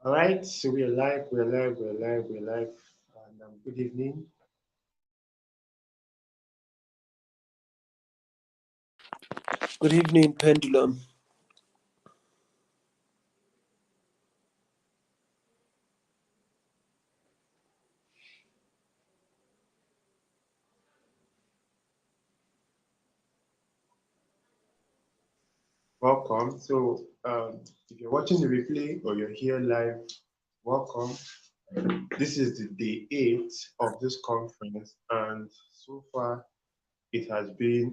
All right, so we're live, and good evening. Good evening, Pendulum. Welcome. So, if you're watching the replay or you're here live, welcome. This is the day 8 of this conference, and so far it has been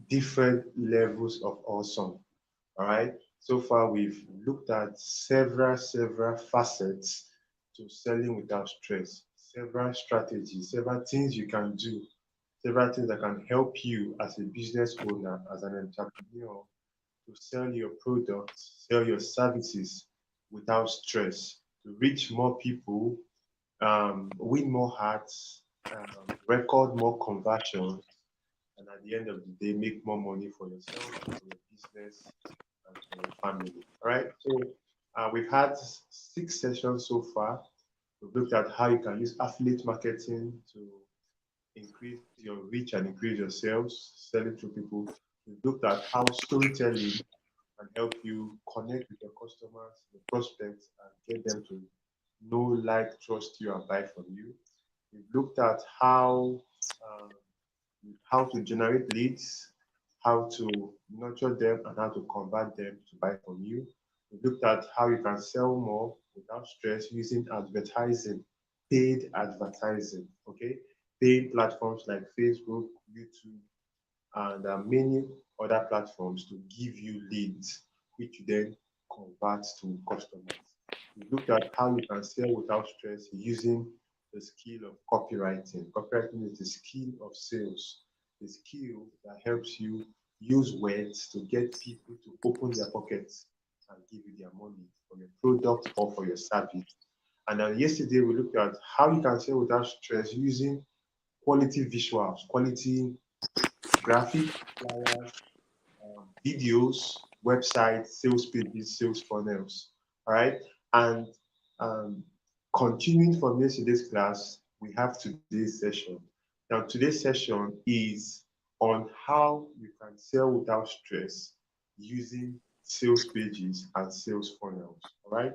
different levels of awesome. All right. So far, we've looked at several facets to selling without stress, several strategies, several things you can do, several things that can help you as a business owner, as an entrepreneur, to sell your products, sell your services without stress, to reach more people, win more hearts, record more conversions, and at the end of the day, make more money for yourself, for your business, and for your family. All right. So we've had 6 sessions so far. We've looked at how you can use affiliate marketing to increase your reach and increase your sales, selling to people. We've looked at how storytelling can help you connect with your customers, your prospects, and get them to know, like, trust you, and buy from you. We've looked at um, how to generate leads, how to nurture them, and how to convert them to buy from you. We looked at how you can sell more without stress using advertising, paid advertising, okay? Paid platforms like Facebook, YouTube, and many other platforms to give you leads, which you then convert to customers. We looked at how you can sell without stress using the skill of copywriting. Copywriting is the skill of sales, the skill that helps you use words to get people to open their pockets and give you their money for your product or for your service. And then yesterday we looked at how you can sell without stress using quality visuals, quality graphic, flyers, videos, websites, sales pages, sales funnels. All right. And um, continuing from yesterday's class, we have today's session. Now, today's session is on how you can sell without stress using sales pages and sales funnels. All right.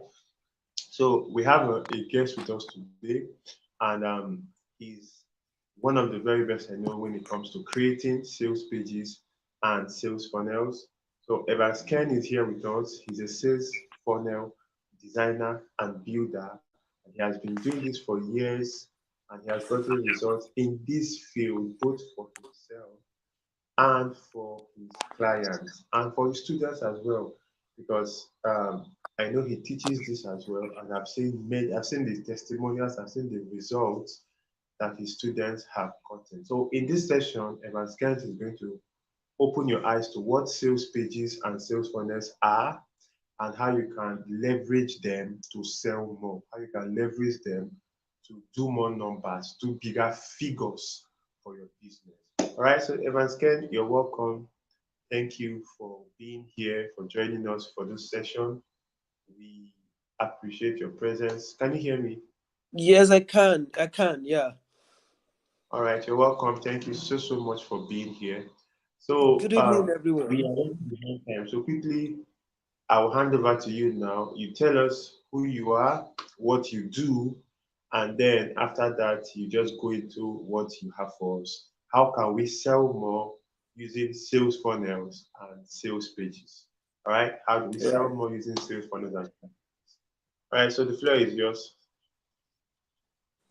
So we have a guest with us today, and he's one of the very best I know when it comes to creating sales pages and sales funnels. So Evans Kenn is here with us. He's a sales funnel designer and builder, and he has been doing this for years, and he has gotten results in this field both for himself and for his clients and for his students as well, because I know he teaches this as well, and I've seen the testimonials, I've seen the results that his students have gotten. So in this session, Evans Kent is going to open your eyes to what sales pages and sales funnels are, and how you can leverage them to sell more, how you can leverage them to do more numbers, do bigger figures for your business. All right, so Evans Ken, you're welcome. Thank you for being here, for joining us for this session. We appreciate your presence. Can you hear me? Yes, I can. I can. Yeah. All right, you're welcome. Thank you so much for being here. So Good evening, we everyone. are running behind time. So quickly, I will hand over to you now. You tell us who you are, what you do, and then after that, you just go into what you have for us. How can we sell more using sales funnels and sales pages? All right. How do we sell Yeah. more using sales funnels and all right? So the floor is yours.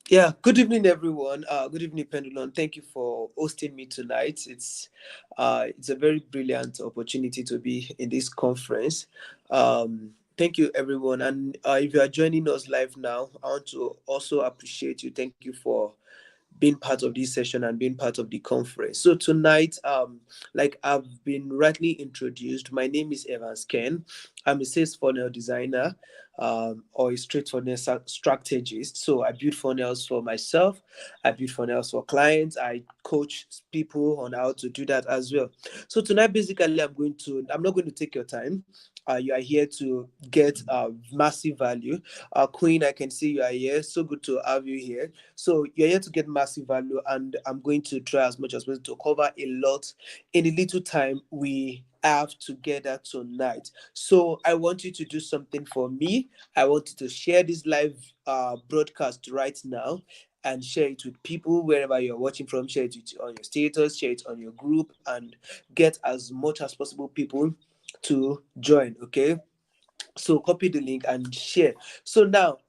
Yeah. Good evening, everyone. Good evening, Pendulum. Thank you for hosting me tonight. It's a very brilliant opportunity to be in this conference. Thank you, everyone. And if you are joining us live now, I want to also appreciate you. Thank you for being part of this session and being part of the conference. So tonight, like I've been rightly introduced, my name is Evans Ken. I'm a sales funnel designer, or a straight funnel strategist. So I build funnels for myself. I build funnels for clients. I coach people on how to do that as well. So tonight, basically, I'm not going to take your time. You are here to get massive value. Queen, I can see you are here. So good to have you here. So you're here to get massive value, and I'm going to try as much as possible to cover a lot in the little time we have together tonight. So I want you to do something for me. I want you to share this live broadcast right now and share it with people wherever you're watching from. Share it on your status, share it on your group, and get as much as possible people to join. Okay, so copy the link and share. So now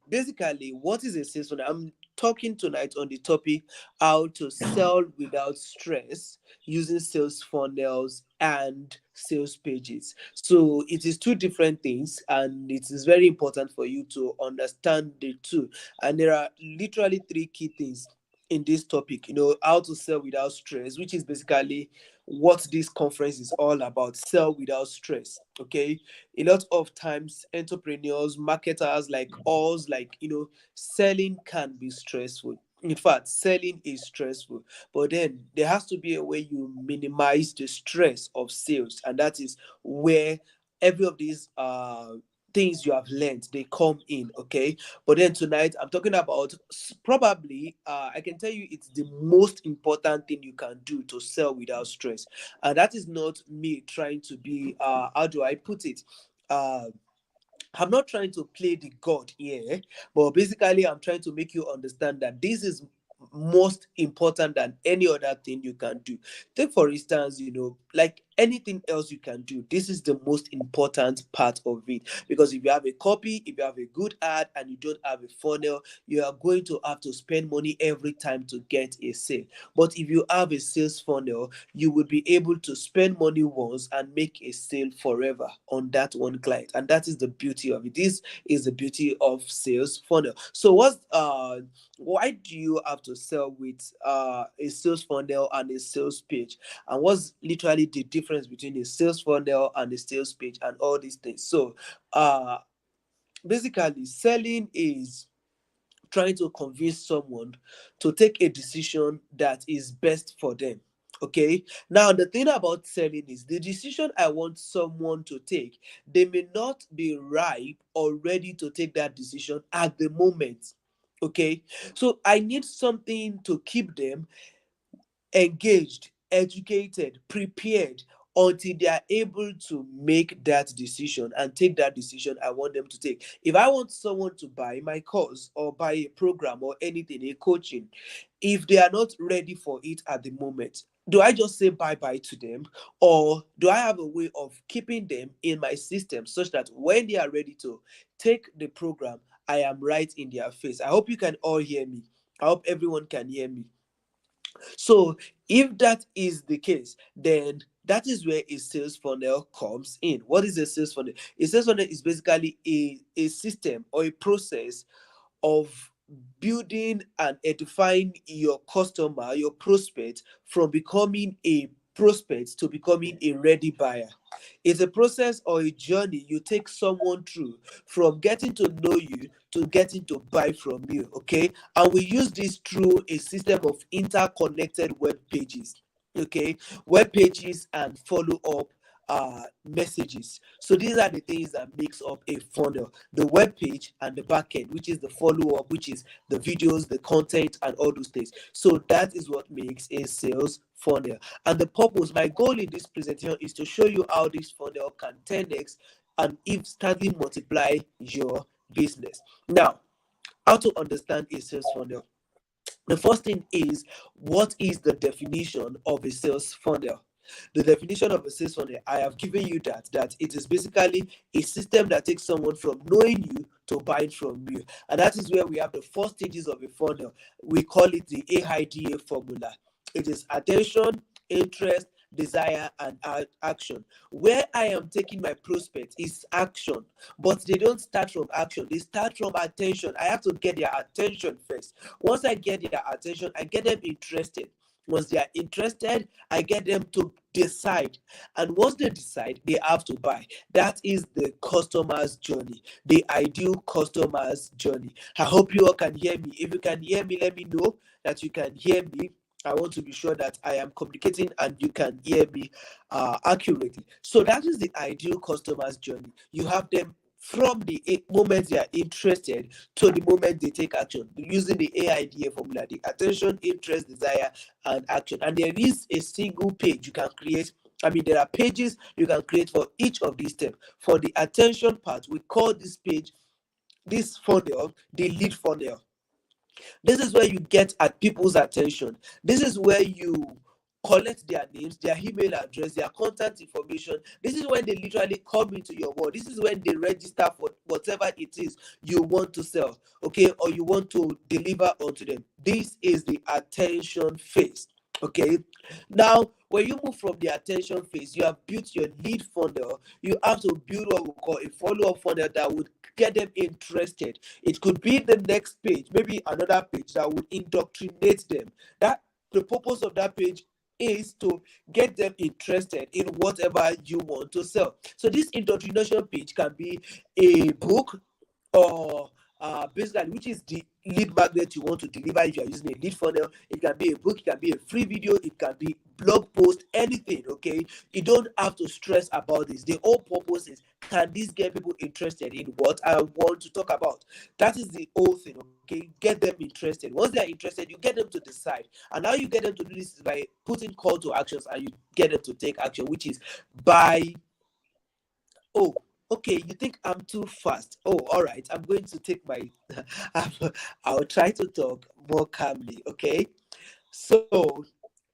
basically, what is a sales funnel? I'm talking tonight on the topic how to sell without stress using sales funnels and sales pages. So it is two different things, and it is very important for you to understand the two. And there are literally three key things in this topic, how to sell without stress, which is basically what this conference is all about. Sell without stress. Okay, a lot of times entrepreneurs, marketers like us, selling can be stressful. In fact, selling is stressful, but then there has to be a way you minimize the stress of sales, and that is where every of these things you have learned, they come in. Okay, but then tonight I'm talking about probably I can tell you it's the most important thing you can do to sell without stress. And that is not me trying to be how do I put it, uh I'm not trying to play the god here, but basically I'm trying to make you understand that this is most important than any other thing you can do. Take for instance, like anything else you can do, this is the most important part of it. Because if you have a copy, if you have a good ad and you don't have a funnel, you are going to have to spend money every time to get a sale. But if you have a sales funnel, you will be able to spend money once and make a sale forever on that one client. And that is the beauty of it. This is the beauty of sales funnel. So why do you have to sell with a sales funnel and a sales page? And what's literally the difference between a sales funnel and a sales page and all these things? So basically, selling is trying to convince someone to take a decision that is best for them. Okay, now the thing about selling is the decision I want someone to take, they may not be ripe or ready to take that decision at the moment. Okay, so I need something to keep them engaged, educated, prepared until they are able to make that decision and take that decision I want them to take. If I want someone to buy my course or buy a program or anything, a coaching, if they are not ready for it at the moment, do I just say bye bye to them, or do I have a way of keeping them in my system such that when they are ready to take the program, I am right in their face? I hope you can all hear me. I hope everyone can hear me. So if that is the case, then that is where a sales funnel comes in. What is a sales funnel? A sales funnel is basically a system or a process of building and edifying your customer, your prospect, from becoming a prospect to becoming a ready buyer. It's a process or a journey you take someone through from getting to know you to getting to buy from you. Okay, and we use this through a system of interconnected web pages. Okay, web pages and follow up messages. So these are the things that makes up a funnel: the web page and the backend, which is the follow up, which is the videos, the content, and all those things. So that is what makes a sales funnel. And the purpose, my goal in this presentation is to show you how this funnel can 10x and instantly multiply your business. Now, how to understand a sales funnel? The first thing is, what is the definition of a sales funnel? The definition of a sales funnel, I have given you that it is basically a system that takes someone from knowing you to buying from you. And that is where we have the four stages of a funnel. We call it the AIDA formula. It is attention, interest, desire, and action. Where I am taking my prospect is action, but they don't start from action, they start from attention. I have to get their attention first. Once I get their attention, I get them interested. Once they are interested, I get them to decide. And once they decide, they have to buy. That is the customer's journey, the ideal customer's journey. I hope you all can hear me. If you can hear me, let me know that you can hear me. I want to be sure that I am communicating and you can hear me accurately. So that is the ideal customer's journey. You have them from the moment they are interested to the moment they take action, using the AIDA formula: the attention, interest, desire, and action. And there is a single page you can create. I mean, there are pages you can create for each of these steps. For the attention part, we call this page, this funnel, the lead funnel. This is where you get at people's attention. This is where you collect their names, their email address, their contact information. This is when they literally come into your world. This is when they register for whatever it is you want to sell, okay, or you want to deliver onto them. This is the attention phase. Okay, now when you move from the attention phase, you have built your lead funnel. You have to build what we call a follow-up funnel that would get them interested. It could be the next page, maybe another page that would indoctrinate them. That the purpose of that page is to get them interested in whatever you want to sell. So this indoctrination page can be a book, or basically, which is the lead magnet you want to deliver. If you are using a lead funnel, it can be a book, it can be a free video, it can be blog post, anything. Okay, you don't have to stress about this. The whole purpose is, can this get people interested in what I want to talk about? That is the whole thing. Okay, get them interested. Once they are interested, you get them to decide. And how you get them to do this is by putting call to actions, and you get them to take action, which is by, oh, okay, you think I'm too fast. Oh, all right, I'm going to take my I'll try to talk more calmly. Okay, so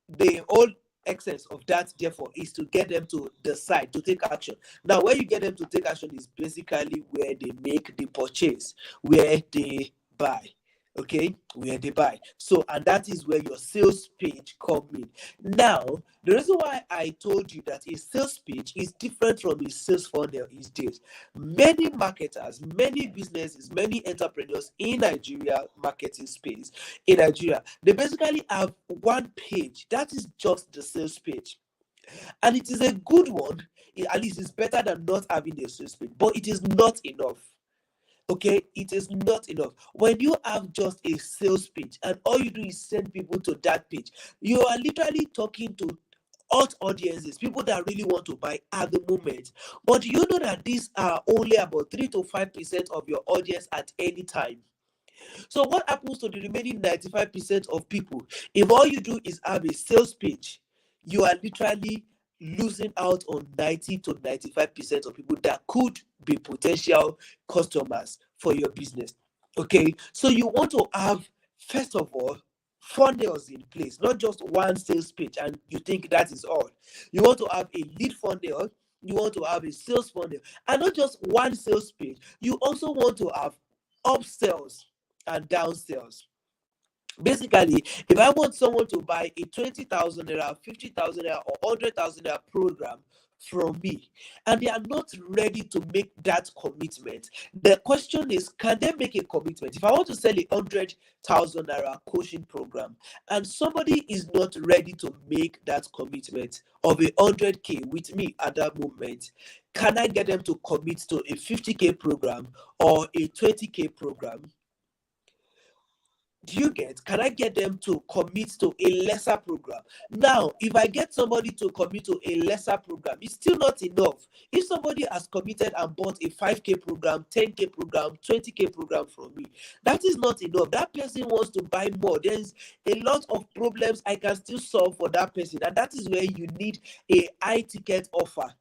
the whole essence of that, therefore, is to get them to decide to take action. Now, where you get them to take action is basically where they make the purchase, where they buy. Okay, where they buy. So, and that is where your sales page come in. Now, the reason why I told you that a sales page is different from a sales funnel is this: many marketers, many businesses, many entrepreneurs in Nigeria marketing space, in Nigeria, they basically have one page that is just the sales page, and it is a good one. At least it's better than not having a sales page, but it is not enough. Okay, it is not enough. When you have just a sales page and all you do is send people to that page, you are literally talking to hot audiences, people that really want to buy at the moment. But you know that these are only about 3 to 5% of your audience at any time. So what happens to the remaining 95% of people? If all you do is have a sales page, you are literally losing out on 90 to 95% of people that could be potential customers for your business. Okay, so you want to have, first of all, funnels in place, not just one sales page and you think that is all. You want to have a lead funnel, you want to have a sales funnel, and not just one sales page. You also want to have upsells and downsells. Basically, if I want someone to buy a 20,000 naira, 50,000 naira, or 100,000 naira program from me, and they are not ready to make that commitment, the question is, can they make a commitment? If I want to sell a 100,000 naira coaching program and somebody is not ready to make that commitment of a 100K with me at that moment, can I get them to commit to a 50K program or a 20K program? Do you get? Can I get them to commit to a lesser program? Now, if I get somebody to commit to a lesser program, it's still not enough. If somebody has committed and bought a 5K program, 10K program, 20K program from me, that is not enough. That person wants to buy more. There's a lot of problems I can still solve for that person, and that is where you need a high ticket offer.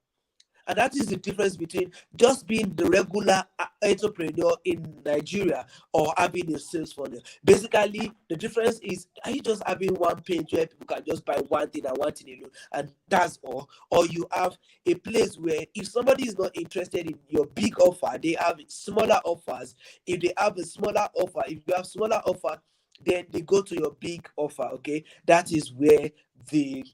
And that is the difference between just being the regular entrepreneur in Nigeria or having a sales funnel. Basically, the difference is, are you just having one page where people can just buy one thing and one thing alone, and that's all? Or you have a place where if somebody is not interested in your big offer, they have smaller offers. If they have a smaller offer, if you have smaller offer, then they go to your big offer. Okay, that is where the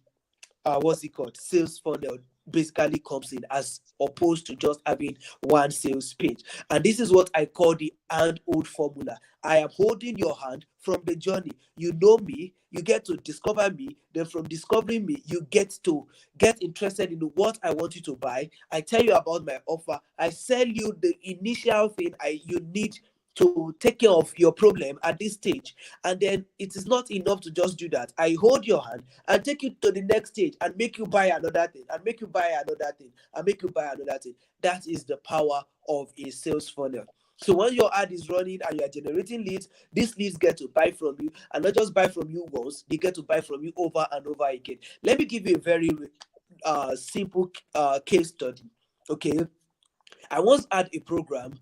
what's it called, sales funnel basically comes in, as opposed to just having one sales page. And this is what I call the hand hold formula. I am holding your hand from the journey. You know me, you get to discover me, then from discovering me, you get to get interested in what I want you to buy. I tell you about my offer, I sell you the initial thing you need to take care of your problem at this stage. And then it is not enough to just do that. I hold your hand and take you to the next stage and make you buy another thing, and make you buy another thing, and make you buy another thing. That is the power of a sales funnel. So when your ad is running and you are generating leads, these leads get to buy from you, and not just buy from you once, they get to buy from you over and over again. Let me give you a very simple case study. Okay, I once had a program,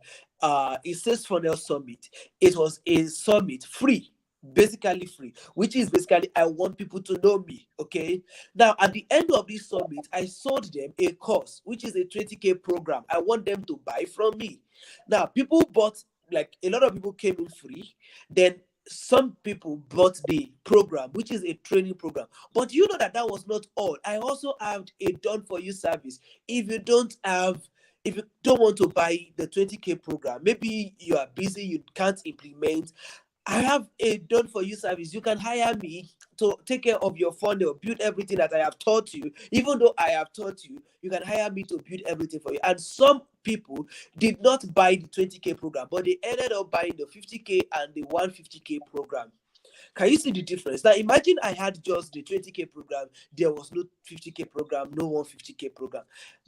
it says Funnel Summit. It was a summit free, basically free, which is basically I want people to know me. Okay. Now, at the end of this summit, I sold them a course, which is a 20K program. I want them to buy from me. Now, people bought, like a lot of people came in free. Then some people bought the program, which is a training program. But you know that that was not all. I also have a done for you service. If you don't have, if you don't want to buy the 20K program, maybe you are busy, you can't implement, I have a done for you service. You can hire me to take care of your funnel, build everything that I have taught you. Even though I have taught you, you can hire me to build everything for you. And some people did not buy the 20K program, but they ended up buying the 50K and the 150K program. Can you see the difference? Now imagine I had just the 20K program, there was no 50K program, no 150K program.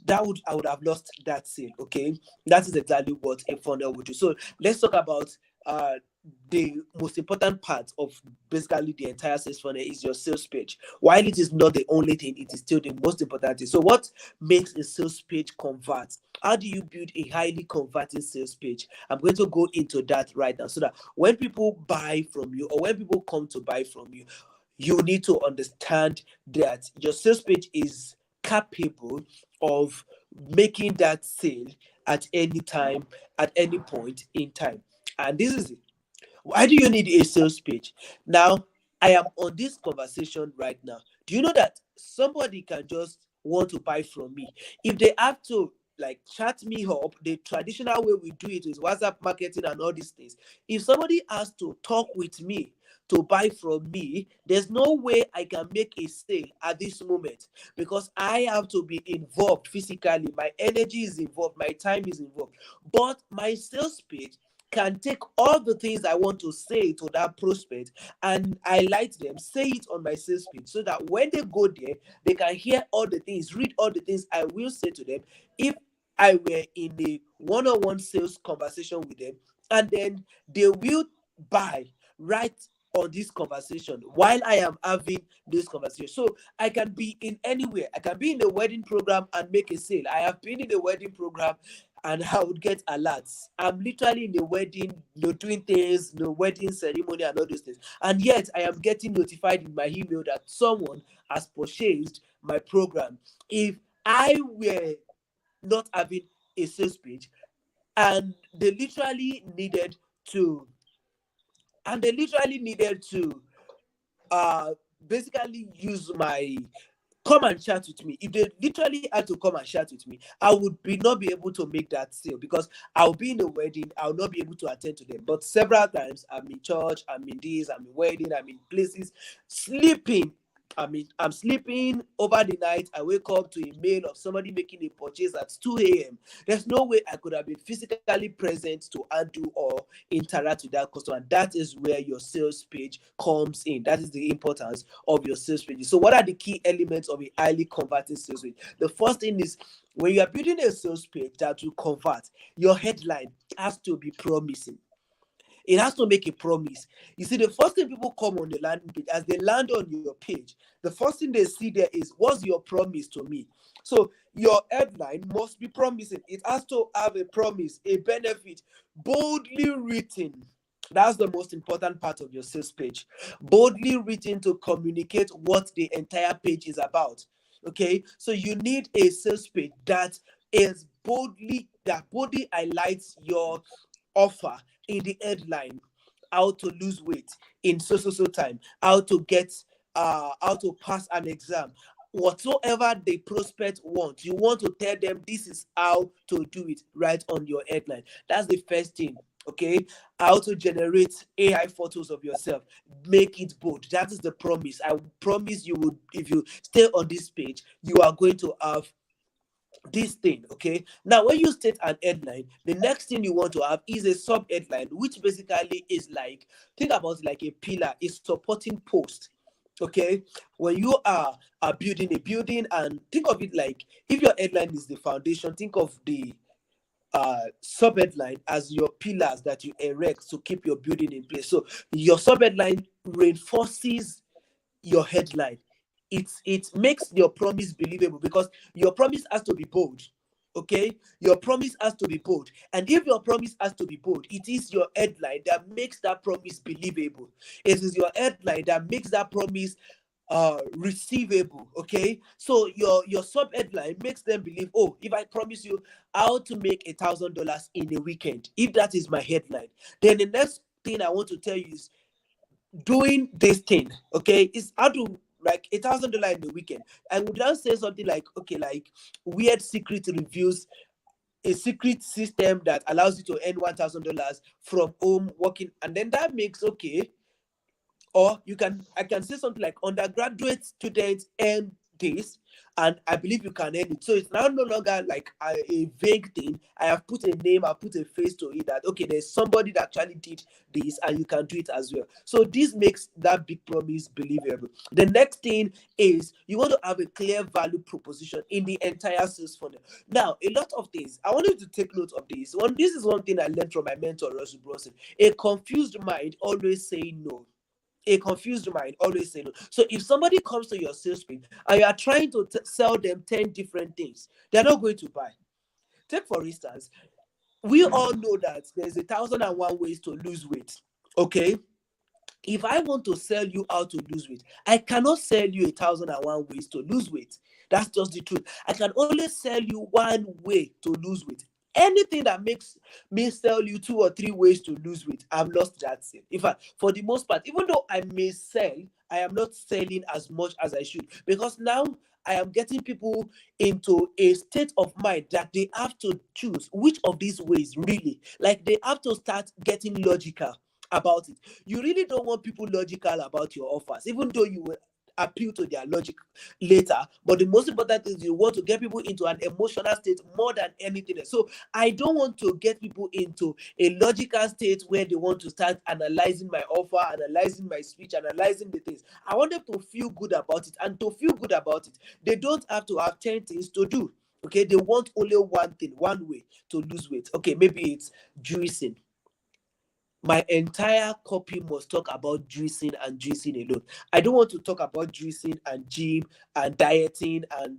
I would have lost that sale. Okay, that is exactly what a funnel would do. So let's talk about the most important part of basically the entire sales funnel is your sales page. While it is not the only thing, it is still the most important thing. So what makes a sales page convert? How do you build a highly converting sales page? I'm going to go into that right now, so that when people buy from you, or when people come to buy from you, you need to understand that your sales page is capable of making that sale at any time, at any point in time. And this is it. Why do you need a sales page? Now, I am on this conversation right now. Do you know that somebody can just want to buy from me? If they have to like chat me up, the traditional way we do it is WhatsApp marketing and all these things. If somebody has to talk with me to buy from me, there's no way I can make a sale at this moment, because I have to be involved physically. My energy is involved, my time is involved. But my sales page can take all the things I want to say to that prospect and highlight them, say it on my sales page, so that when they go there, they can hear all the things, read all the things I will say to them if I were in a one-on-one sales conversation with them. And then they will buy right on this conversation while I am having this conversation. So I can be in anywhere. I can be in a wedding program and make a sale. I have been in a wedding program and I would get alerts. I'm literally in the wedding, doing things, the wedding ceremony and all those things. And yet I am getting notified in my email that someone has purchased my program. If I were not having a sales page, and they literally needed to, and they literally needed to uh basically use my, come and chat with me. If they literally had to come and chat with me, I would not be able to make that sale, because I'll be in a wedding, I'll not be able to attend to them. But several times I'm in church, I'm in this, I'm in wedding, I'm in places, sleeping. I'm sleeping over the night. I wake up to a mail of somebody making a purchase at 2 a.m. There's no way I could have been physically present to undo or interact with that customer. That is where your sales page comes in. That is the importance of your sales page. So what are the key elements of a highly converting sales page? The first thing is, when you are building a sales page that will convert, your headline has to be promising. It has to make a promise. You see, the first thing people come on the landing page, as they land on your page, the first thing they see there is, what's your promise to me? So your headline must be promising. It has to have a promise, a benefit, boldly written. That's the most important part of your sales page. Boldly written to communicate what the entire page is about. Okay, so you need a sales page that boldly highlights your offer in the headline. How to lose weight in so time, how to get how to pass an exam, whatsoever the prospect wants, you want to tell them this is how to do it right on your headline. That's the first thing. Okay, how to generate AI photos of yourself, make it bold. That is the promise. I promise you would, if you stay on this page, you are going to have this thing. Okay, now when you state an headline, the next thing you want to have is a sub headline, which basically is like, think about it like a pillar, a supporting post. Okay, when you are building a building, and think of it like, if your headline is the foundation, think of the sub headline as your pillars that you erect to keep your building in place. So your sub headline reinforces your headline. It makes your promise believable, because your promise has to be bold. Okay, your promise has to be bold, and if your promise has to be bold, it is your headline that makes that promise believable. It is your headline that makes that promise receivable. Okay, so your sub headline makes them believe, oh, if I promise you how to make $1,000 in a weekend, if that is my headline, then the next thing I want to tell you is doing this thing. Okay, is how to like $1,000 in the weekend. I would now say something like, okay, like weird secret reviews, a secret system that allows you to earn $1,000 from home working, and then that makes okay. Or I can say something like undergraduate students earn this, and I believe you can earn it. So it's now no longer like a vague thing. I have put a name, I put a face to it, that okay, there's somebody that actually did this, and you can do it as well. So this makes that big promise believable. The next thing is you want to have a clear value proposition in the entire sales funnel. Now, a lot of things I want you to take note of this. This is one thing I learned from my mentor Russell Brunson. A confused mind always saying no. A confused mind always say no. So if somebody comes to your sales page and you are trying to sell them 10 different things, they're not going to buy. Take for instance, we all know that there's 1,001 ways to lose weight. Okay, if I want to sell you how to lose weight, I cannot sell you 1,001 ways to lose weight. That's just the truth. I can only sell you one way to lose weight. Anything that makes me sell you 2 or 3 ways to lose weight, I've lost that sale. In fact, for the most part, even though I may sell, I am not selling as much as I should, because now I am getting people into a state of mind that they have to choose which of these ways really. Like they have to start getting logical about it. You really don't want people logical about your offers, even though you will appeal to their logic later. But the most important thing is you want to get people into an emotional state more than anything else. So I don't want to get people into a logical state where they want to start analyzing my offer, analyzing my speech, analyzing the things. I want them to feel good about it. And to feel good about it, they don't have to have 10 things to do. Okay, they want only one thing, one way to lose weight. Okay, maybe it's juicing. My entire copy must talk about juicing and juicing alone. I don't want to talk about juicing and gym and dieting and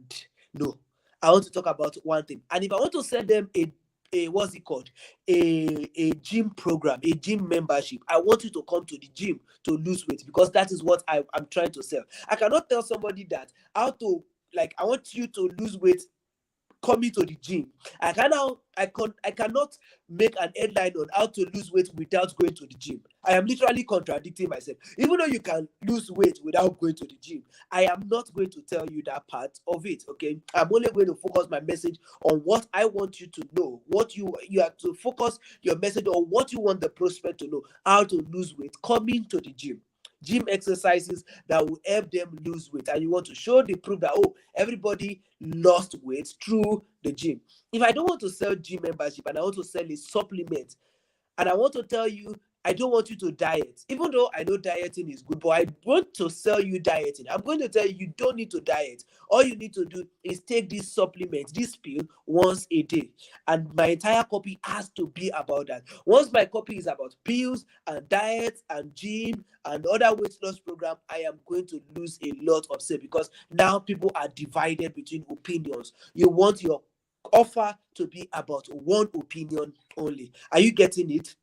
no. I want to talk about one thing. And if I want to sell them a what's it called? A gym program, a gym membership. I want you to come to the gym to lose weight, because that is what I'm trying to sell. I cannot tell somebody that how to, like, I want you to lose weight coming to the gym. I cannot make an headline on how to lose weight without going to the gym. I am literally contradicting myself. Even though you can lose weight without going to the gym, I am not going to tell you that part of it. Okay, I'm only going to focus my message on what I want you to know. What you have to focus your message on, what you want the prospect to know, how to lose weight coming to the gym. Gym exercises that will help them lose weight, and you want to show the proof that, oh, everybody lost weight through the gym. If I don't want to sell gym membership and I want to sell a supplement, and I want to tell you, I don't want you to diet, even though I know dieting is good, but I want to sell you dieting. I'm going to tell you, you don't need to diet. All you need to do is take this supplement, this pill, once a day. And my entire copy has to be about that. Once my copy is about pills and diet and gym and other weight loss program, I am going to lose a lot of sales, because now people are divided between opinions. You want your offer to be about one opinion only. Are you getting it?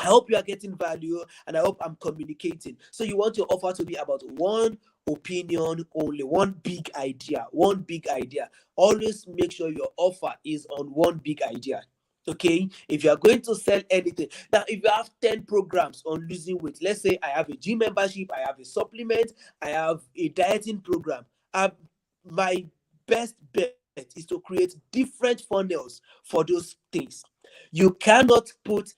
I hope you are getting value, and I hope I'm communicating. So you want your offer to be about one opinion only, one big idea, one big idea. Always make sure your offer is on one big idea. Okay, if you are going to sell anything, now if you have 10 programs on losing weight, let's say I have a gym membership, I have a supplement, I have a dieting program, my best bet is to create different funnels for those things. You cannot put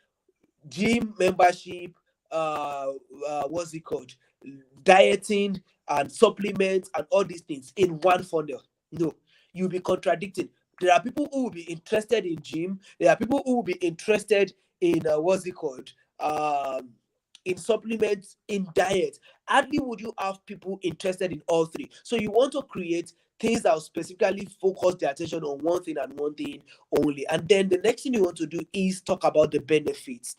gym membership, what's it called, dieting and supplements and all these things in one funnel. No, you'll be contradicting. There are people who will be interested in gym. There are people who will be interested in what's it called? In supplements, in diet. Hardly would you have people interested in all three. So you want to create things that will specifically focus their attention on one thing and one thing only. And then the next thing you want to do is talk about the benefits.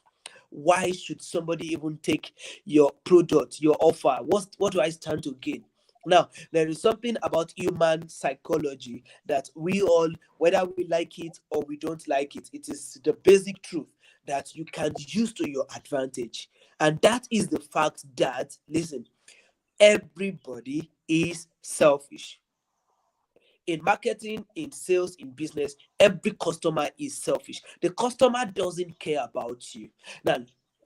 Why should somebody even take your product, your offer? What do I stand to gain? Now, there is something about human psychology that we all, whether we like it or we don't like it, it is the basic truth that you can use to your advantage. And that is the fact that, listen, everybody is selfish. In marketing, in sales, in business, every customer is selfish. The customer doesn't care about you. Now,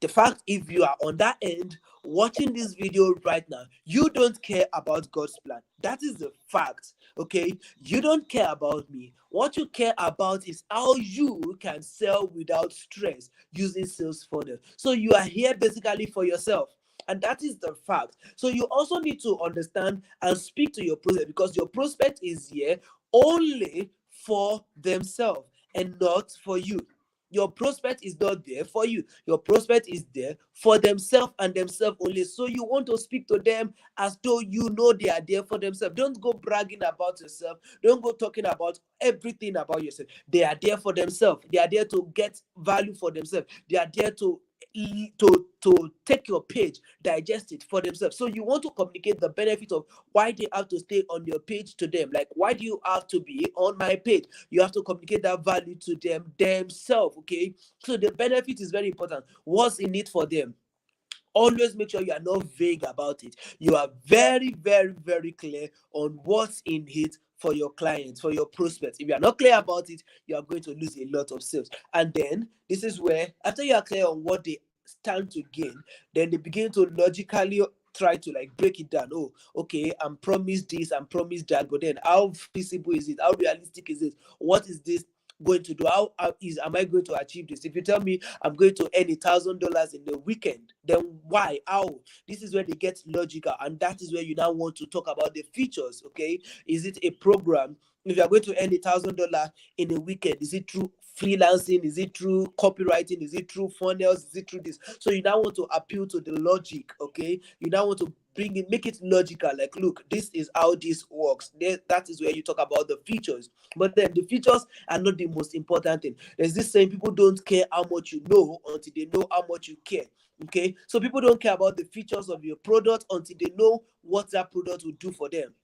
the fact, if you are on that end watching this video right now, you don't care about God's plan. That is the fact. Okay, you don't care about me. What you care about is how you can sell without stress using sales funnel. So you are here basically for yourself. And that is the fact. So you also need to understand and speak to your prospect, because your prospect is here only for themselves and not for you. Your prospect is not there for you. Your prospect is there for themselves and themselves only. So you want to speak to them as though you know they are there for themselves. Don't go bragging about yourself. Don't go talking about everything about yourself. They are there for themselves. They are there to get value for themselves. They are there to take your page, digest it for themselves. So you want to communicate the benefit of why they have to stay on your page to them. Like, why do you have to be on my page? You have to communicate that value to them themselves. Okay, so the benefit is very important. What's in it for them? Always make sure you are not vague about it. You are very, very, very clear on what's in it for your clients, for your prospects. If you are not clear about it, you are going to lose a lot of sales. And then this is where, after you are clear on what they stand to gain, then they begin to logically try to like break it down. Oh, okay, I'm promised this, I'm promised that, but then how feasible is it? How realistic is it? What is this going to do? Am I going to achieve this? If you tell me I'm going to earn $1,000 in the weekend, then why? How? This is where they get logical, and that is where you now want to talk about the features. Okay, is it a program? If you are going to earn $1,000 in a weekend, is it through freelancing? Is it through copywriting? Is it through funnels? Is it through this? So you now want to appeal to the logic. Okay, you now want to bring it, make it logical. Like, look, this is how this works. That is where you talk about the features. But then the features are not the most important thing. There's this saying: people don't care how much you know until they know how much you care. Okay, so people don't care about the features of your product until they know what that product will do for them.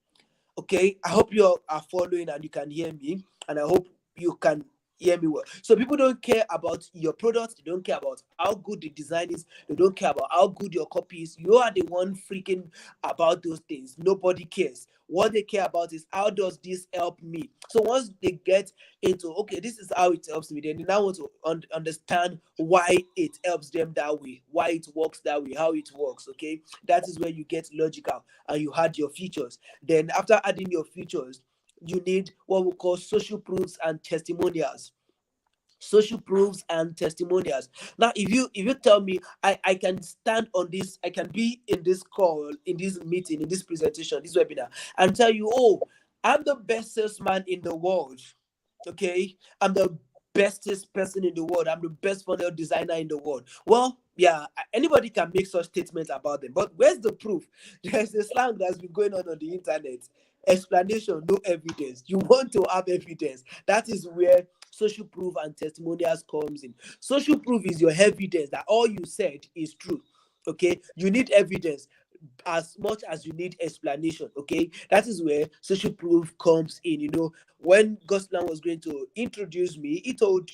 Okay, I hope you are following and you can hear me, and I hope you can hear me well. So people don't care about your product, they don't care about how good the design is, they don't care about how good your copy is. You are the one freaking about those things. Nobody cares. What they care about is, how does this help me? So once they get into, okay, this is how it helps me, then they now want to understand why it helps them that way, why it works that way, how it works. Okay, that is where you get logical and you add your features. Then after adding your features, you need what we call social proofs and testimonials. Social proofs and testimonials. Now, if you tell me, I can stand on this, I can be in this call, in this meeting, in this presentation, this webinar, and tell you, oh, I'm the best salesman in the world. Okay, I'm the bestest person in the world, I'm the best funnel designer in the world. Well, yeah, anybody can make such statements about them, but where's the proof? There's a slang that's been going on the internet: explanation, no evidence. You want to have evidence. That is where social proof and testimonials comes in. Social proof is your evidence that all you said is true. Okay, you need evidence as much as you need explanation. Okay, that is where social proof comes in. When Godsplan was going to introduce me, he told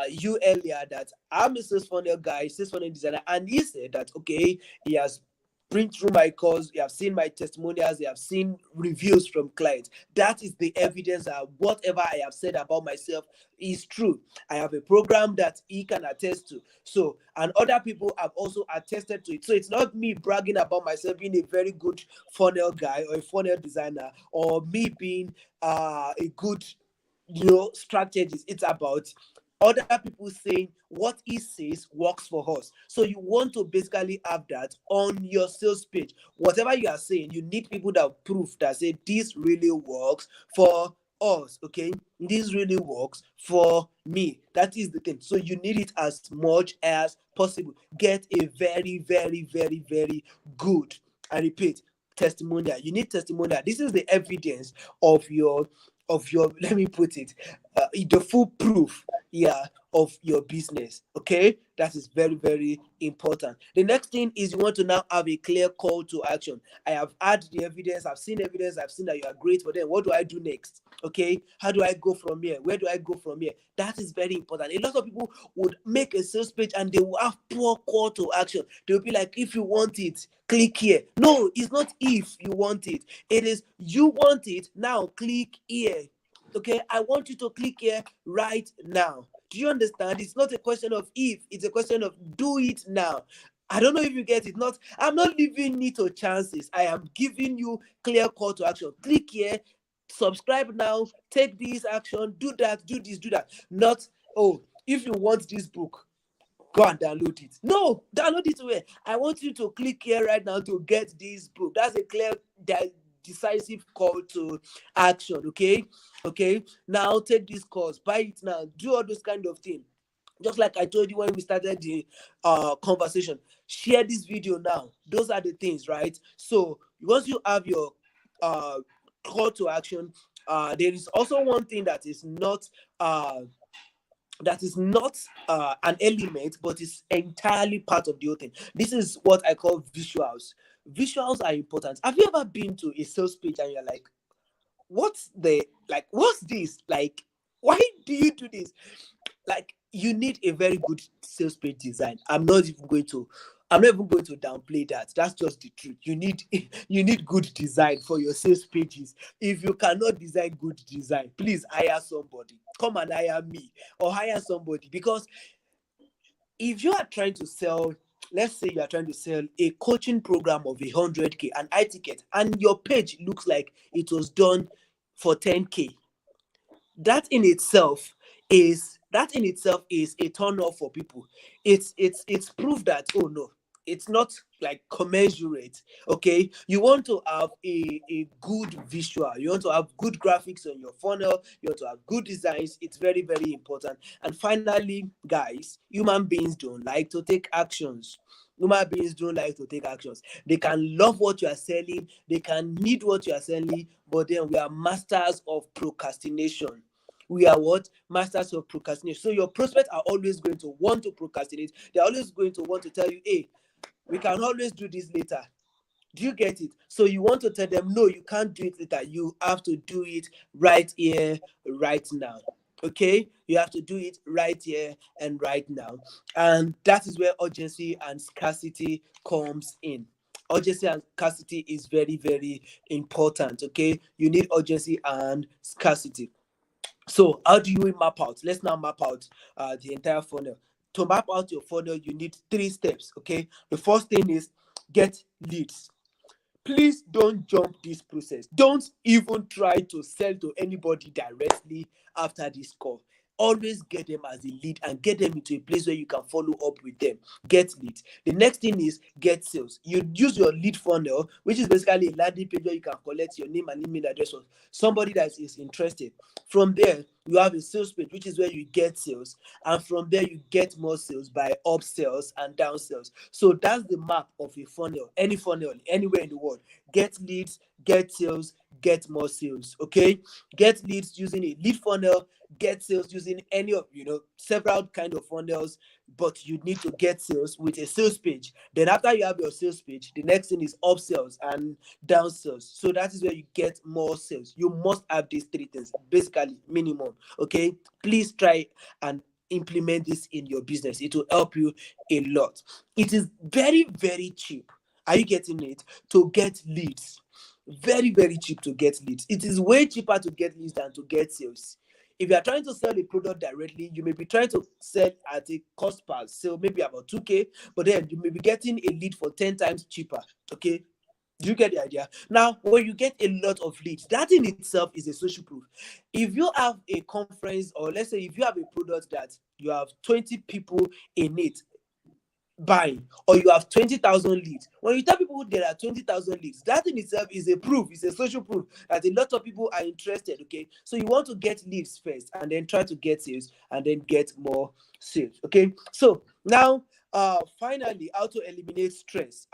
you earlier that I'm a sales funnel guy, sales funnel designer, and he said that, okay, he has been through my course, you have seen my testimonials, you have seen reviews from clients. That is the evidence that whatever I have said about myself is true. I have a program that he can attest to. So, and other people have also attested to it. So it's not me bragging about myself being a very good funnel guy or a funnel designer, or me being a good strategist. It's about other people saying what he says works for us. So you want to basically have that on your sales page. Whatever you are saying, you need people that prove that say this really works for us, okay, this really works for me. That is the thing. So you need it as much as possible. Get a very, very, very, very good, I repeat, testimonial. You need testimonial. This is the evidence of your let me put it, the full proof, yeah, of your business. Okay, that is very, very important. The next thing is you want to now have a clear call to action. I have had the evidence, I've seen evidence, I've seen that you are great, but then what do I do next? Okay, how do I go from here? Where do I go from here? That is very important. A lot of people would make a sales page and they will have poor call to action. They'll be like, if you want it, click here. No, it's not if you want it. It is you want it, now click here. Okay, I want you to click here right now. Do you understand? It's not a question of if, it's a question of do it now. I don't know if you get it. Not, I'm not leaving it to chances. I am giving you clear call to action. Click here, subscribe now, take this action, do that, do this, do that. Not, oh, if you want this book, go and download it. No, download it where? I want you to click here right now to get this book. That's a clear, decisive call to action. Okay, now take this course, buy it now, do all those kind of things. Just like I told you when we started the conversation, share this video now. Those are the things, right? So once you have your uh call to action, there is also one thing that is not an element, but is entirely part of the whole thing. This is what I call visuals. Visuals are important. Have you ever been to a sales page and you're like, what's this? Like, why do you do this? Like, you need a very good sales page design. I'm not even going to downplay that. That's just the truth. You need good design for your sales pages. If you cannot design good design, please hire somebody. Come and hire me or hire somebody. Because if you are trying to sell, let's say you are trying to sell a coaching program of 100K, an ticket, and your page looks like it was done for 10K, that in itself is a turn off for people. It's proof that, oh no, it's not like commensurate. Okay, you want to have a good visual, you want to have good graphics on your funnel, you want to have good designs. It's very, very important. And finally, guys, human beings don't like to take actions. Human beings don't like to take actions. They can love what you are selling, they can need what you are selling, but then we are masters of procrastination. We are what? Masters of procrastination. So your prospects are always going to want to procrastinate. They're always going to want to tell you, hey, we can always do this later. Do you get it? So you want to tell them, no, you can't do it later. You have to do it right here, right now. Okay? You have to do it right here and right now. And that is where urgency and scarcity comes in. Urgency and scarcity is very, very important. Okay? You need urgency and scarcity. So how do you map out? Let's now map out the entire funnel. To map out your funnel, you need 3 steps. Okay. The first thing is get leads. Please don't jump this process. Don't even try to sell to anybody directly after this call. Always get them as a lead and get them into a place where you can follow up with them. Get leads. The next thing is get sales. You use your lead funnel, which is basically a landing page where you can collect your name and email address of somebody that is interested. From there, you have a sales page, which is where you get sales. And from there, you get more sales by upsells and downsells. So that's the map of a funnel, any funnel, anywhere in the world. Get leads, get sales, get more sales. Okay, get leads using a lead funnel, get sales using any of several kind of funnels, but you need to get sales with a sales page. Then after you have your sales page, the next thing is upsells and downsells. So that is where you get more sales. You must have these 3 things, basically minimum. Okay, please try and implement this in your business. It will help you a lot. It is very, very cheap. Are you getting it? To get leads. Very, very cheap to get leads. It is way cheaper to get leads than to get sales. If you are trying to sell a product directly, you may be trying to sell at a cost per sale, maybe about 2K, but then you may be getting a lead for 10 times cheaper. Okay. Do you get the idea? Now, when you get a lot of leads, that in itself is a social proof. If you have a conference, or let's say if you have a product that you have 20 people in it, buying, or you have 20,000 leads. When you tell people there are 20,000 leads, that in itself is a proof, it's a social proof that a lot of people are interested. Okay, so you want to get leads first and then try to get sales and then get more sales. Okay, so now finally, how to eliminate stress.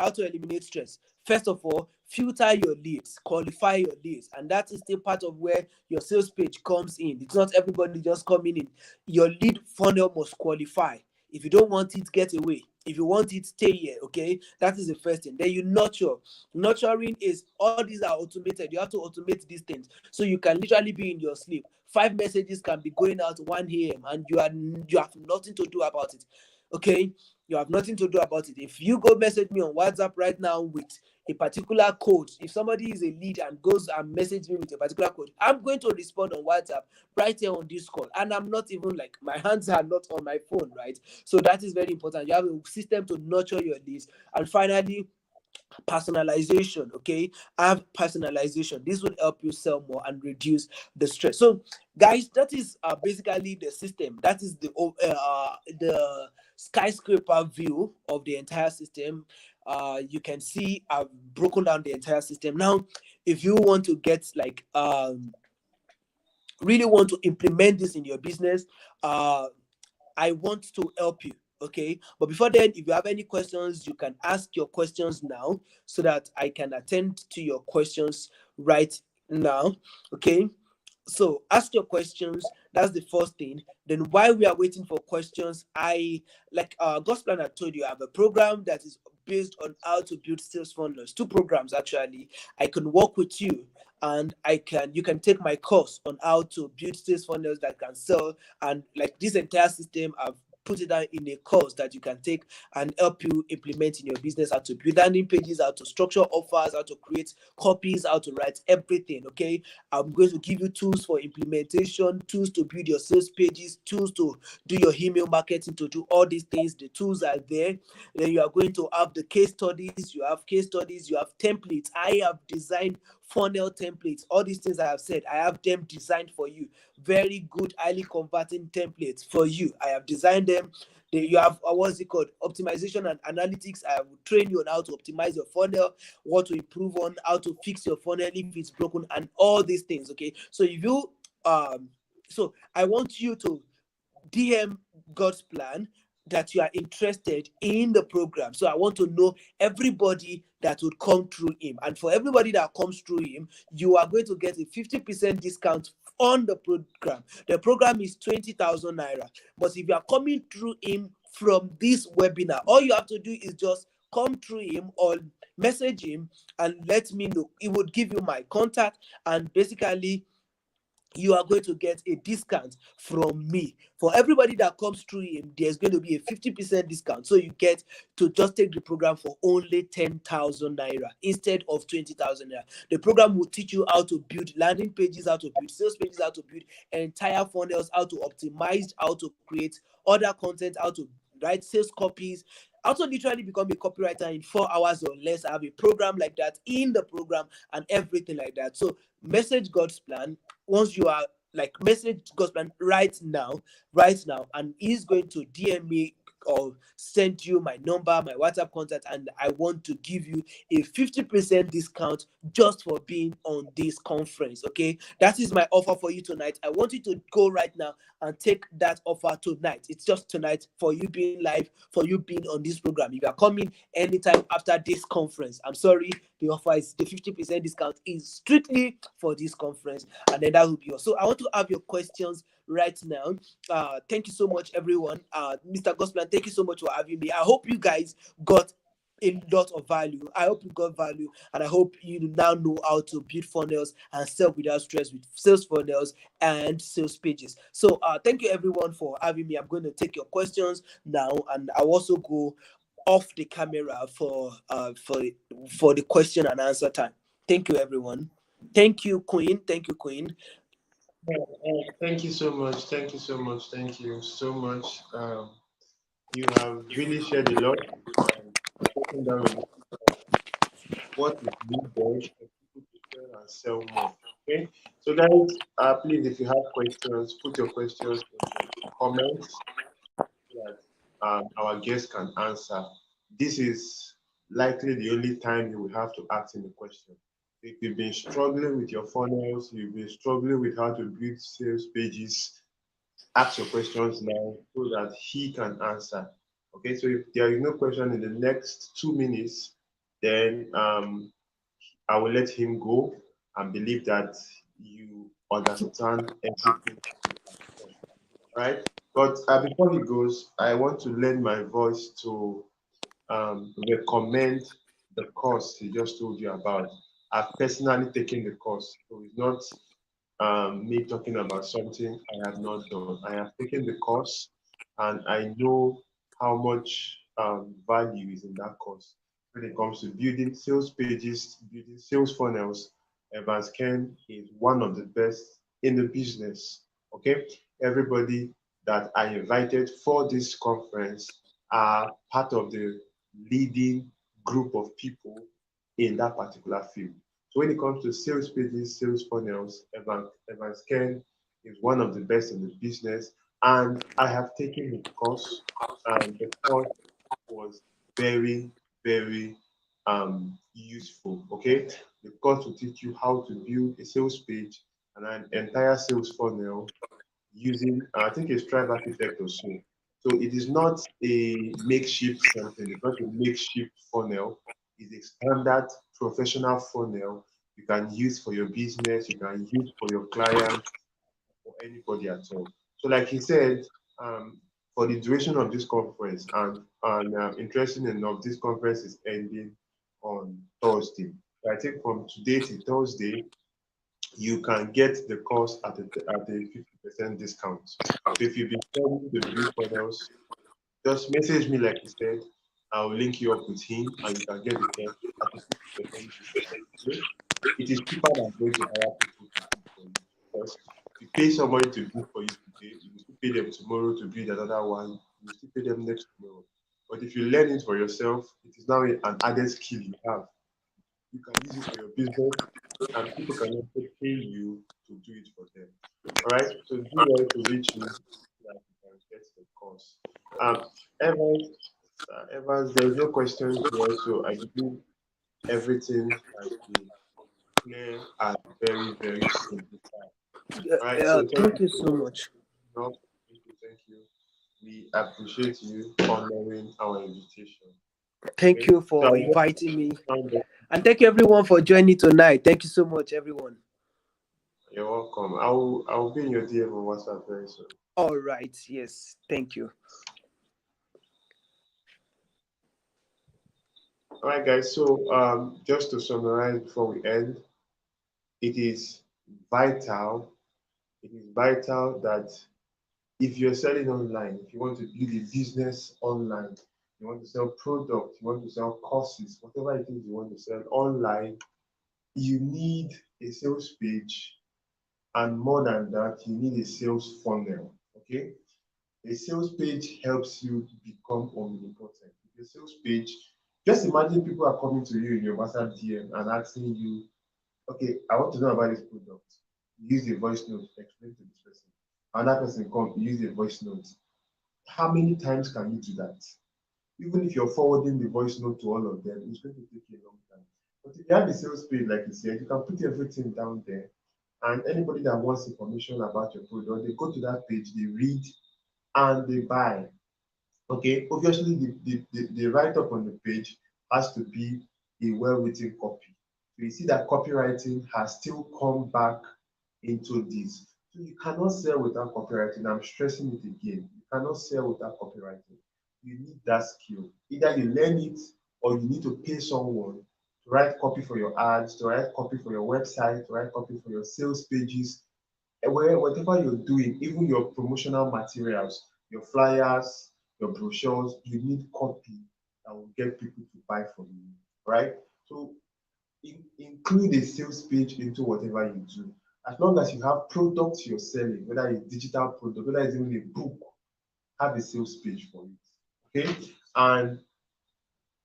First of all, filter your leads, qualify your leads, and that is still part of where your sales page comes in. It's not everybody just coming in. Your lead funnel must qualify. If you don't want it, get away. If you want it, stay here. Okay, that is the first thing. Then you nurture. Nurturing is, all these are automated. You have to automate these things so you can literally be in your sleep. 5 messages can be going out 1 a.m. and you have nothing to do about it. Okay, you have nothing to do about it. If you go message me on WhatsApp right now with a particular code, if somebody is a lead and goes and message me with a particular code, I'm going to respond on WhatsApp right here on this call, and I'm not even like, my hands are not on my phone, right? So that is very important. You have a system to nurture your leads. And finally, personalization. Okay, have personalization. This will help you sell more and reduce the stress. So guys, that is basically the system. That is the skyscraper view of the entire system. You can see I've broken down the entire system. Now if you want to get like really want to implement this in your business, I want to help you. Okay, but before then, if you have any questions, you can ask your questions now so that I can attend to your questions right now. Okay, so ask your questions. That's the first thing. Then while we are waiting for questions, I like Godsplan, I told you I have a program that is based on how to build sales funnels. Two programs actually. I can work with you, and you can take my course on how to build sales funnels that can sell. And like this entire system, I've put it down in a course that you can take and help you implement in your business, how to build landing pages, how to structure offers, how to create copies, how to write everything. Okay, I'm going to give you tools for implementation, tools to build your sales pages, tools to do your email marketing, to do all these things. The tools are there. Then you are going to have the case studies. You have case studies. You have templates. I have designed funnel templates. All these things I have said, I have them designed for you. Very good, highly converting templates for you. I have designed them. You have what's it called, optimization and analytics. I will train you on how to optimize your funnel, what to improve on, how to fix your funnel if it's broken, and all these things. Okay, so if you so I want you to DM Godsplan that you are interested in the program. So I want to know everybody that would come through him. And for everybody that comes through him, you are going to get a 50% discount on the program. The program is 20,000 naira. But if you are coming through him from this webinar, all you have to do is just come through him or message him and let me know. He would give you my contact, and basically you are going to get a discount from me. For everybody that comes through him, there's going to be a 50% discount. So you get to just take the program for only 10,000 naira instead of 20,000 naira. The program will teach you how to build landing pages, how to build sales pages, how to build entire funnels, how to optimize, how to create other content, how to write sales copies, how to literally become a copywriter in 4 hours or less. I have a program like that in the program and everything like that. So message God's plan. Once you are like, message Godsplan right now, and he's going to DM me or send you my number, my WhatsApp contact, and I want to give you a 50% discount just for being on this conference. Okay, that is my offer for you tonight. I want you to go right now and take that offer tonight. It's just tonight for you being live, for you being on this program. If you are coming anytime after this conference, I'm sorry, the offer is the 50% discount is strictly for this conference, and then that will be yours. So I want to have your questions right now. Thank you so much, everyone. Mr. Gosplan, thank you so much for having me. I hope you guys got a lot of value. I hope you got value, and I hope you now know how to build funnels and sell without stress with sales funnels and sales pages. So thank you everyone for having me. I'm going to take your questions now, and I'll also go off the camera for the question and answer time. Thank you everyone. Thank you, Queen. Thank you, Queen. Thank you so much. Thank you so much. Thank you so much. You have really shared a lot, broken down a lot what is needed for people to sell and sell more. Okay. So guys, please, if you have questions, put your questions in the comments so that our guest can answer. This is likely the only time you will have to ask him a question. If you've been struggling with your funnels, you've been struggling with how to build sales pages, ask your questions now so that he can answer. Okay, so if there is no question in the next 2 minutes, then I will let him go and believe that you understand everything, right? But before he goes, I want to lend my voice to recommend the course he just told you about. I've personally taken the course, so it's not me talking about something I have not done. I have taken the course and I know how much value is in that course when it comes to building sales pages, building sales funnels. Evans Kenn is one of the best in the business. Okay, everybody that I invited for this conference are part of the leading group of people in that particular field. So when it comes to sales pages, sales funnels, Evans Kenn is one of the best in the business. And I have taken the course, and the course was very, very useful. Okay, the course will teach you how to build a sales page and an entire sales funnel using, I think, a Stripe architect or so. So it is not a makeshift something. It's not a makeshift funnel. It's a standard professional funnel you can use for your business. You can use for your clients or anybody at all. So, like he said, for the duration of this conference, and interesting enough, this conference is ending on Thursday. So I think from today to Thursday, you can get the course at a 50% discount. So if you've been studying the build funnels, just message me like you said. I'll link you up with him and you can get the course at a 50% discount. Okay? It is cheaper than going to hire people to build for you. Because if you pay somebody to build for you today, you will still pay them tomorrow to build another one. You will still pay them next tomorrow. But if you learn it for yourself, it is now an added skill you have. You can use it for your business, and people can also pay you to do it for them. All right. So do well to reach me so that you can get the course. Um, Evans, Evans, there's no questions here, so I believe everything has been clear and very, very simplified. All right. So thank Thank you you so so much. much. No, thank you, thank you. We appreciate you honoring our invitation. Thank Okay. you So for I'll just inviting me. round up. And thank you everyone for joining tonight. Thank you so much, everyone. You're welcome. I will be in your DM on WhatsApp very soon. All right. Yes. Thank you. All right, guys. So just to summarize before we end, it is vital. It is vital that if you're selling online, if you want to build a business online, you want to sell products, you want to sell courses, whatever it is you want to sell online, you need a sales page, and more than that, you need a sales funnel. Okay, a sales page helps you become omnipotent. With a sales page, just imagine people are coming to you in your WhatsApp DM and asking you, okay, I want to know about this product. Use a voice note, explain to this person. Another person come, use a voice note. How many times can you do that? Even if you're forwarding the voice note to all of them, it's going to take you a long time. But if you have a sales page, like you said, you can put everything down there. And anybody that wants information about your product, they go to that page, they read, and they buy. Okay, obviously the write-up on the page has to be a well-written copy. So you see that copywriting has still come back into this. So you cannot sell without copywriting. I'm stressing it again. You cannot sell without copywriting. You need that skill. Either you learn it or you need to pay someone to write copy for your ads, to write copy for your website, to write copy for your sales pages, whatever you're doing, even your promotional materials, your flyers, your brochures, you need copy that will get people to buy from you, right? So include a sales page into whatever you do. As long as you have products you're selling, whether it's digital product, whether it's even a book, have a sales page for it. Okay, and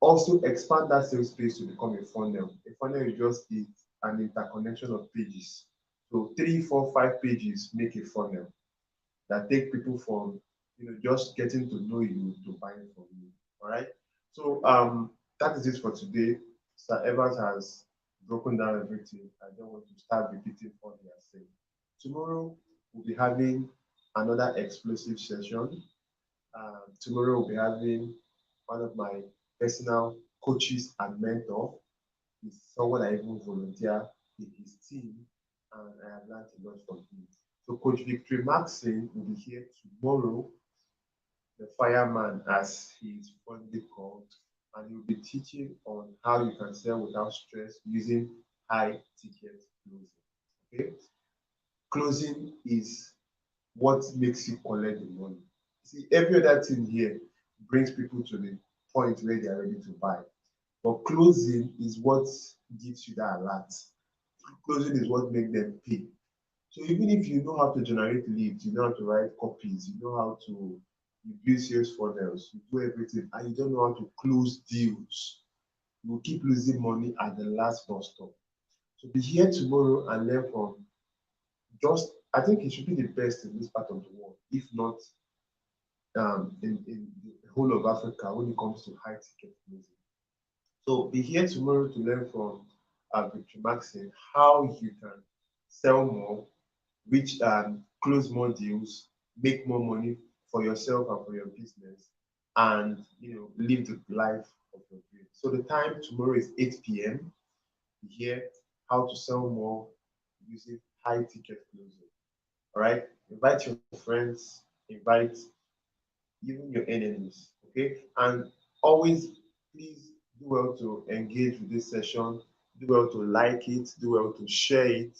also expand that sales page to become a funnel. A funnel is just an interconnection of pages. So three, four, five pages make a funnel that take people from just getting to know you to buy it from you. All right. So that is it for today. Sir Evans has broken down everything. I don't want to start repeating what he has said. Tomorrow we'll be having another explosive session. Tomorrow we'll be having one of my personal coaches and mentor. He's someone I even volunteer in his team, and I have learned a lot from him. So Coach Victory Maxine will be here tomorrow, the fireman as he is fondly called, and he'll be teaching on how you can sell without stress using high ticket closing. Okay, closing is what makes you collect the money. See, every other thing here brings people to the point where they are ready to buy. But closing is what gives you that alert. Closing is what makes them pay. So even if you know how to generate leads, you know how to write copies, you know how to you build sales funnels, you do everything, and you don't know how to close deals, you will keep losing money at the last bus stop. So be here tomorrow and learn from just, I think it should be the best in this part of the world, if not in the whole of Africa when it comes to high ticket closing. So be here tomorrow to learn from Victor Maxine how you can sell more, which close more deals, make more money for yourself and for your business, and live the life of your dreams. So the time tomorrow is 8 p.m. Here, how to sell more using high ticket closing. All right, invite your friends, invite even your enemies. Okay, and always please do well to engage with this session. Do well to like it. Do well to share it.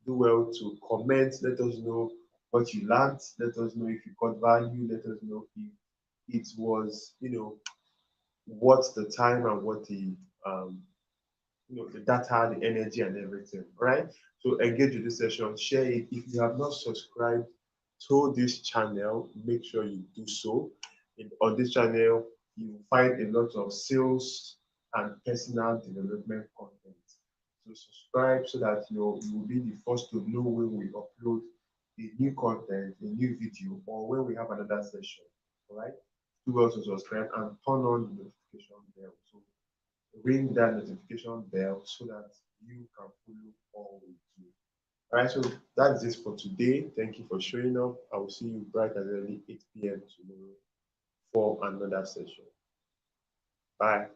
Do well to comment. Let us know what you learned. Let us know if you got value. Let us know if it was, worth the time and what um, the data, the energy, and everything. All right. So engage with this session. Share it. If you have not subscribed to this channel, make sure you do so. On this channel, you will find a lot of sales and personal development content. So subscribe so that you will be the first to know when we upload a new content, a new video, or when we have another session. All right. Do also subscribe and turn on the notification bell. So ring that notification bell so that you can follow all we do. All right, so that's it for today. Thank you for showing up. I will see you bright and early 8 p.m. tomorrow for another session. Bye.